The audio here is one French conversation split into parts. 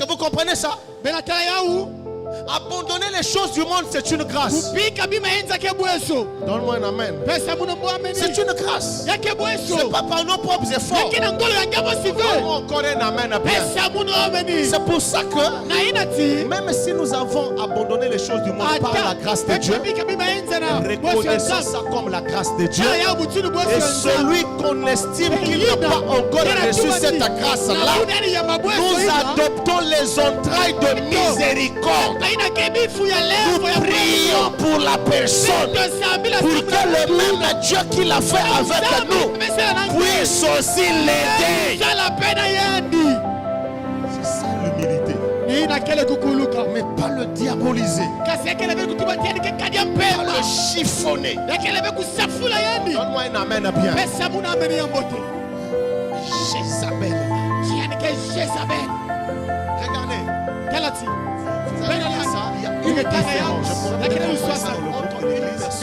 que vous comprenez ça? Abandonner les choses du monde, c'est une grâce. Donne-moi un amen. C'est une grâce. C'est pas par nos propres efforts. Donne-moi encore un amen après. C'est pour ça que même si nous avons abandonné les choses du monde par la grâce de Dieu, reconnaissons ça comme la grâce de Dieu. Et celui qu'on estime qu'il n'a pas encore reçu cette grâce-là, nous adoptons les entrailles de miséricorde. Nous prions pour la personne, pour que le même Dieu qui l'a fait avec nous puisse aussi l'aider. C'est ça l'humilité. Mais pas le diaboliser, pas le chiffonner. Donne-moi un amen bien. Jézabel. Regardez. Il y a une différence. Je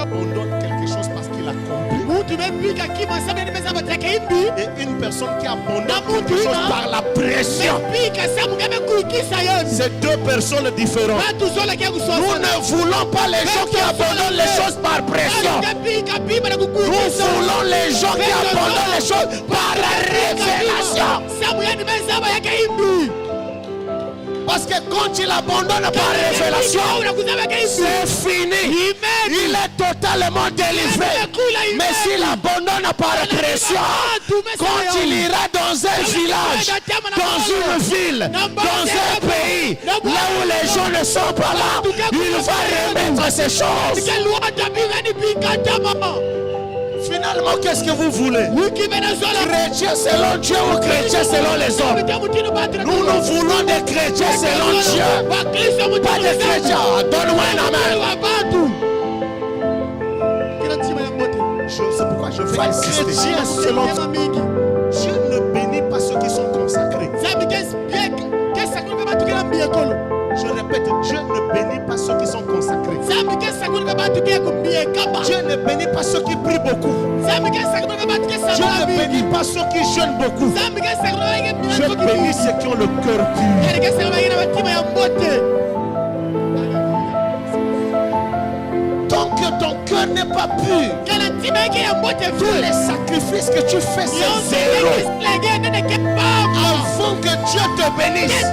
abandonne quelque chose parce qu'il a compris. Et une personne qui abandonne quelque chose par la pression. C'est deux personnes différentes. Nous ne voulons pas les gens qui abandonnent les choses par pression. Nous voulons les gens qui abandonnent les choses par la révélation. Parce que quand il abandonne par révélation, c'est fini. Il est totalement délivré. Mais s'il abandonne par pression, quand il ira dans un village, dans une ville, dans un pays, là où les gens ne sont pas là, il va remettre ces choses. Finalement, qu'est-ce que vous voulez? Chrétiens selon Dieu ou chrétiens selon les hommes? Nous voulons des chrétiens selon Dieu, pas des chrétiens. Donne-moi un amen. C'est pourquoi je fais chrétiens selon Dieu. Dieu ne bénit pas ceux qui sont consacrés. Je répète, Dieu ne bénit pas ceux qui sont consacrés. Dieu ne bénit pas ceux qui prient beaucoup. Dieu ne bénit pas ceux qui jeûnent beaucoup. Dieu bénit ceux qui ont le cœur pur. Tant que ton cœur n'est pas pur, tous les sacrifices que tu fais, c'est zéro. Avant que Dieu te bénisse,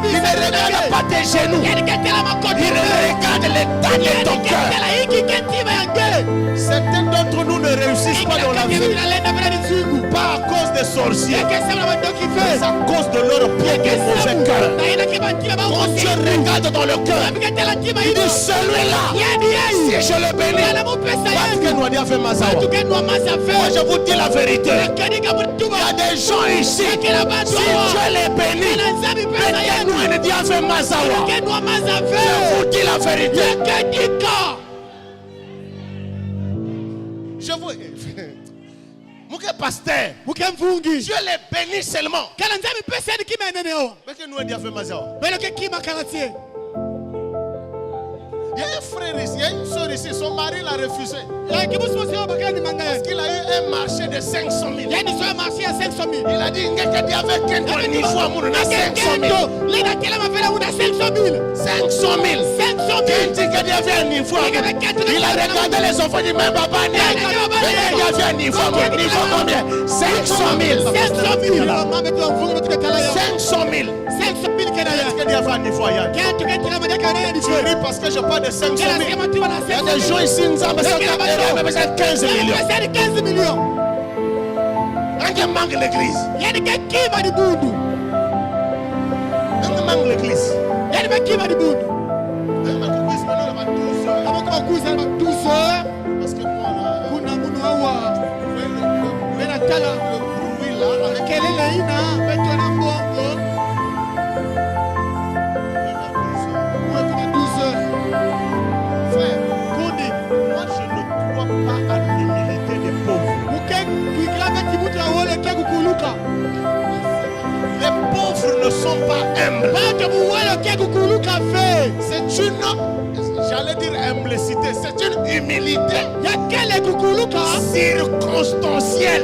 il ne regarde pas tes genoux, il regarde l'état de ton cœur. Certains d'entre nous ne réussissent pas dans la vie, pas à cause des sorciers, mais à cause de leur pied et mauvais cœur. Quand Dieu regarde dans le cœur, il dit celui-là, si je le bénis, moi je vous dis la vérité, il y a des gens ici, si Dieu les bénit, mettez-nous un diable Mazawa. Je vous dis la vérité. Je vous... Mon pasteur, Dieu les bénit seulement. Mettez-nous un diable Mazawa. Il y a un frère ici, il y a une soeur ici, son mari l'a refusé. Parce qu'il a eu un marché de 500 000. Il a dit, il y avait quelqu'un niveau à mon 500 000. 500 000. Il dit qu'il y avait un niveau. Il a regardé les enfants, il dit, mais papa, il y avait un niveau. Combien? 500 000. 500 000. 500 000. Est-ce qu'il y avait un niveau? Tu ris parce que je parle de 500 000. Il y a des gens ici, nous avons besoin de 15 millions. Il manque l'église. Il manque l'église. Parce que moi, les pauvres ne sont pas humbles. C'est une, j'allais dire humblicité, c'est une humilité circonstancielle.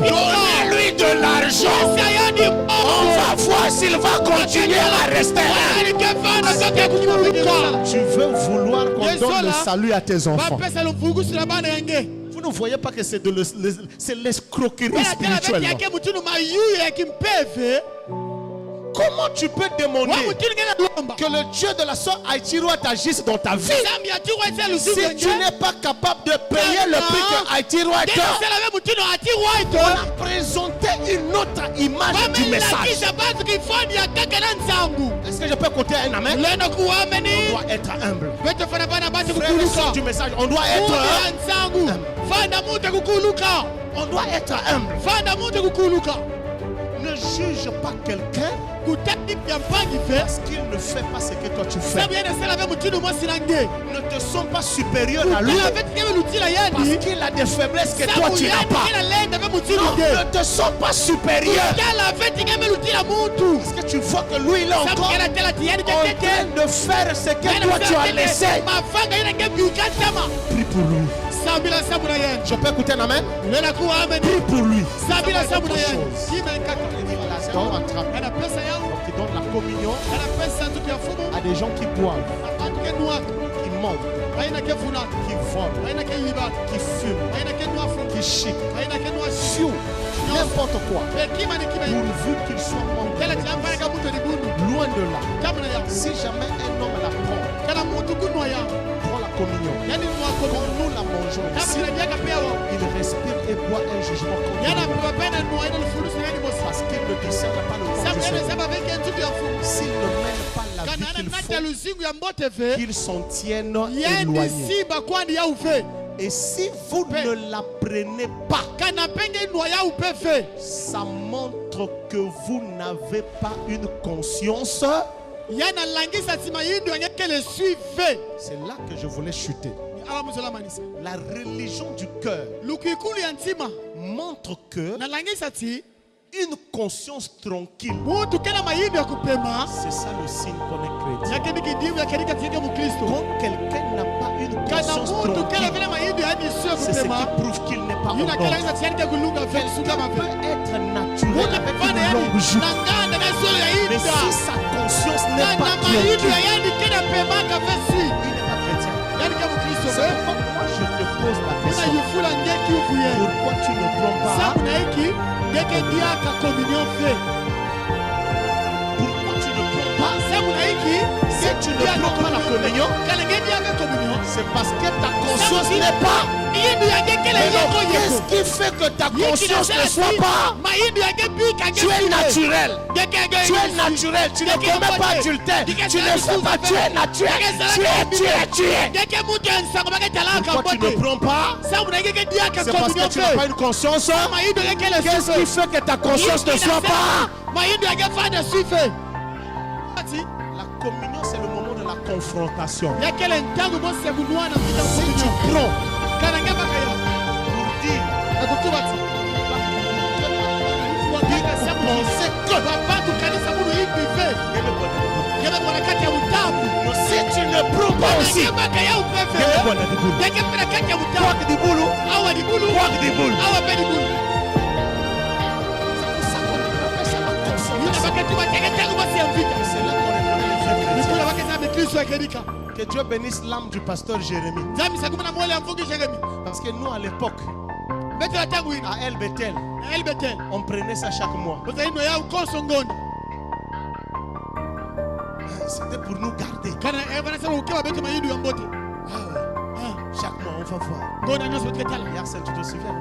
Donnez-lui de l'argent, on va voir s'il va continuer à rester. Tu veux vouloir qu'on donne le salut à tes enfants. Vous ne voyez pas que c'est de l'escroquerie spirituelle. Comment tu peux demander que le Dieu de la sœur Aïtiroua t'agisse dans ta vie si tu n'es pas capable de payer le prix que Aïtiroua donne? On a présenté une autre image du message. Est-ce que je peux compter un amen? On doit être humble. Frère et sœur du message, on doit être humble. On doit être humble. Ne juge pas quelqu'un parce qu'il ne fait pas ce que toi tu fais. Ne te sens pas supérieur à lui parce qu'il a des faiblesses que toi tu n'as pas. Non, ne te sens pas supérieur parce que tu vois que lui il est encore en train de faire ce que toi tu as laissé. Prie pour lui. Je peux écouter un amen? Prie pour lui. Qui donne la communion à des gens qui boivent, qui mentent, qui volent, qui fument, qui chiquent, n'importe quoi, pourvu qu'il soit membre. Loin de là, si jamais un homme la prend la communion, quand nous la mangeons ici, il respire et boit un jugement contre parce qu'il ne discerne pas le temps du Seigneur. S'il ne mène pas la vie qu'il faut, qu'ils s'en tiennent éloignés. Et si vous ne la prenez pas, ça montre que vous n'avez pas une conscience. C'est là que je voulais chuter. La religion du cœur montre que une conscience tranquille, c'est ça le signe qu'on est chrétien. Quand quelqu'un n'a pas une conscience tranquille, c'est ce qui prouve qu'il n'est pas honnête. Quelqu'un peut être naturel avec une longue jupe, mais si sa conscience n'est pas tranquille, il n'est pas chrétien. C'est pourquoi moi je te pose la question. Pourquoi tu ne prends pas? Pourquoi tu ne prends pas? Si tu ne prends pas la communion, c'est parce que ta conscience n'est pas. Qu'est-ce qui fait que ta conscience ne soit pas? Tu es naturel. Tu es naturel. Tu ne commets pas adultère. Tu ne fais pas. Tu es naturel. Tu es. Pourquoi tu ne prends pas? C'est parce que tu n'as pas une conscience. Qu'est-ce qui fait que ta conscience ne soit pas? La communion, c'est le moment de la confrontation. Si tu prends pour dire si tu ne prends pas aussi, que Dieu bénisse l'âme du pasteur Jérémie. Parce que nous à l'époque, à El Bethel, on prenait ça chaque mois. C'était pour nous garder. Chaque mois on va voir. Arsène, tu te souviens?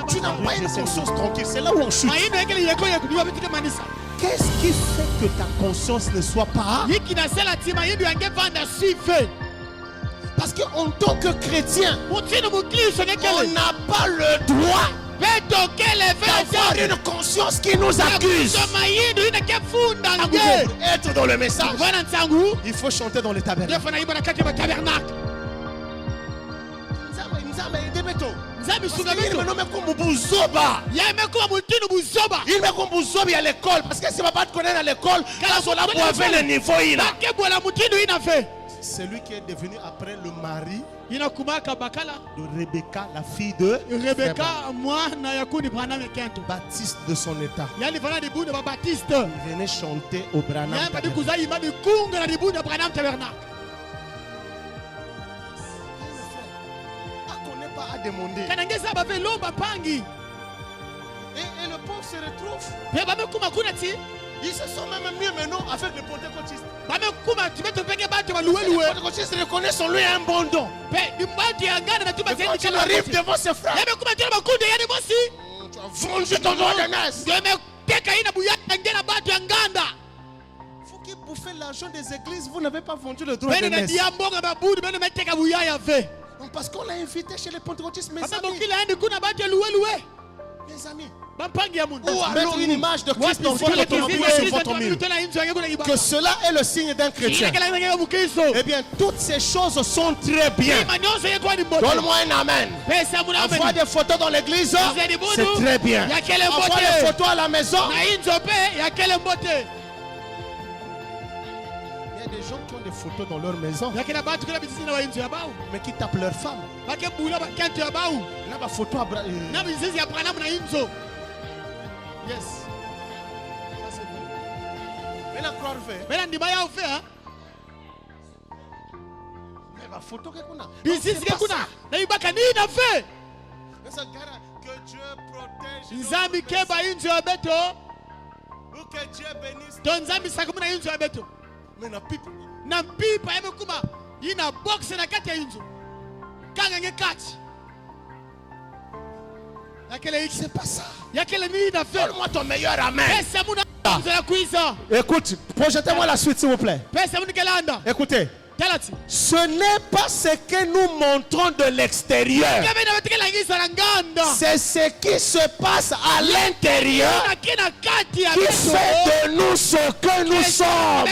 Tu n'as pas une conscience tranquille. C'est là où on chute. Qu'est-ce qui fait que ta conscience ne soit pas? Parce qu'en tant que chrétien, on n'a pas le droit d'avoir une conscience qui nous accuse. Pour être dans le message, il faut chanter dans les tabernacles. Il me comme Bouzoba à l'école. Parce que si papa te connaît à l'école, quand on a boivé le niveau, celui qui est devenu après le mari de de Rebecca, la fille de Baptiste de son état. Il Il venait chanter au Branham Tabernacle. On n'est pas à demander. Et le pauvre se retrouve. Ils se sont même mieux maintenant avec les pentecôtistes. Les pentecôtistes reconnaissent en lui un bon don. Mais quand tu arrives devant ses frères, tu as vendu ton droit d'aînesse. Vous qui bouffez l'argent des églises, vous n'avez pas vendu le droit d'aînesse. Parce qu'on l'a invité chez les pentecôtistes, mes amis. Mes amis. Ou alors une image de Christ dans votre automobile sur votre mur. Que cela est le signe d'un chrétien. Eh bien, toutes ces choses sont très bien. Donne-moi un amen. Envoie des photos dans l'église, c'est très bien. Envoie des photos à la maison. Il y a des gens qui ont des photos dans leur maison, mais qui tapent leur femme. Là, ma photo à yes. Ça c'est vrai. Mais la croix fait. Mais ma photo que qu'on a. Que Dieu protège. Ou que Dieu bénisse. Mais na pipe. Na pipe yamekuma. Ina box na kati ya inzo. Kanga ngekati. C'est pas ça. Donne-moi ton meilleur amen. Écoute, projetez-moi la suite s'il vous plaît. Écoutez. Ce n'est pas ce que nous montrons de l'extérieur. C'est ce qui se passe à l'intérieur qui fait de nous ce que nous sommes.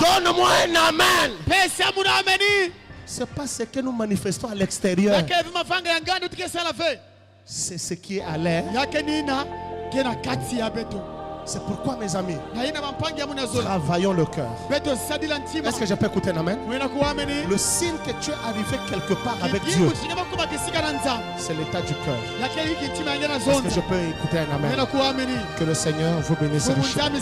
Donne-moi un amen. C'est pas ce que nous manifestons à l'extérieur. C'est ce qui est à l'air. C'est pourquoi, mes amis, travaillons le cœur. Est-ce que je peux écouter un amen? Le signe que tu es arrivé quelque part avec Dieu, c'est l'état du cœur. Est-ce que je peux écouter un amen? Que le Seigneur vous bénisse richement.